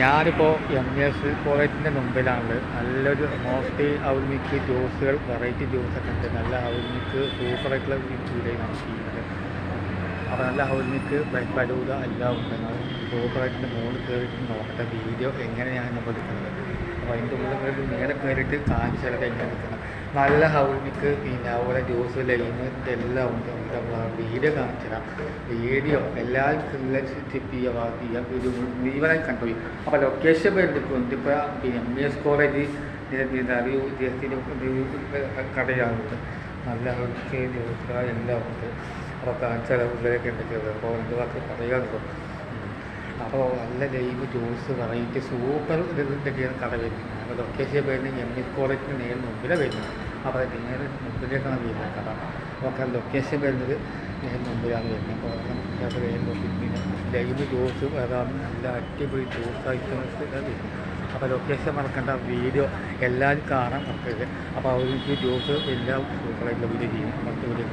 ഞാനിപ്പോൾ MS കോളേജിൻ്റെ മുമ്പിലാണുള്ളത്. നല്ലൊരു മോസ്റ്റ് ഔൽമിക്ക് ജ്യൂസുകൾ, വെറൈറ്റി ജ്യൂസൊക്കെ ഉണ്ട്. നല്ല ഔൽമിക്ക് സൂപ്പറായിട്ടുള്ള വീഡിയോയാണ് ചെയ്യുന്നത്. അപ്പോൾ നല്ല ഔൽമിക്ക് ഫലൂദ എല്ലാം ഉണ്ട്. സൂപ്പറായിട്ട് മുകളിൽ കയറിയിട്ട് നോക്കട്ടെ വീഡിയോ എങ്ങനെയാണ് നമ്മൾ എടുക്കുന്നത്. അപ്പോൾ അതിൻ്റെ ഉള്ളിൽ കയറി നേരെ കയറിയിട്ട് കാണിച്ചാലൊക്കെ എങ്ങനെ എടുക്കണം. നല്ല ഔൽമിക്ക് പിന്നെ അതുപോലെ ജ്യൂസ് ലൈമ് ഇതെല്ലാം ഉണ്ട്. നമ്മൾ വീഡിയോ കാണിച്ചുതരാം. വീഡിയോ എല്ലാവർക്കും സ്റ്റിപ്പ് ചെയ്യുക വീഡിയോ മുഴുവനായി കണ്ടുപോയി. അപ്പോൾ ലൊക്കേഷൻ വരുന്നുണ്ട്. ഇപ്പോൾ പിന്നെ MS കോളേജ് അറിയൂ കടയാണുണ്ട്. നല്ല ഔൽമിക്ക് ജ്യൂസ് എല്ലാം ഉണ്ട്. അപ്പോൾ കാണിച്ചാൽ ഉള്ളിലൊക്കെ ഉണ്ട്. അപ്പോൾ എന്ത് മാത്രം പറയാനുള്ളൂ. അപ്പോൾ നല്ല ലൈവ് ജ്യൂസ് വെറൈറ്റി സൂപ്പർ ഇതൊക്കെയാണ് കട വരുന്നത്. അപ്പോൾ ലൊക്കേഷൻ വരുന്നത് MS കോളേജിന് നേരെ മുമ്പിലാണ് വരുന്നത്. അപ്പോൾ നേരെ മുമ്പിലേക്കാണ് വരുന്നത് കട. അപ്പോൾ ലൊക്കേഷൻ വരുന്നത് നേരെ മുമ്പിലാണ് വരുന്നത്. അപ്പോൾ പിന്നെ ലൈവ് ജ്യൂസ് വരാൻ നല്ല അടിപൊളി ജ്യൂസ് ഐറ്റംസ് വരുന്നത്. അപ്പോൾ ലൊക്കേഷൻ മറക്കേണ്ട വീഡിയോ എല്ലാവരും കാണാൻ മറക്കരുത്. അപ്പോൾ അവർക്ക് ജ്യൂസ് എല്ലാം സൂപ്പറായിട്ടുള്ള വീഡിയോ ചെയ്യും. മറ്റു വീഡിയോ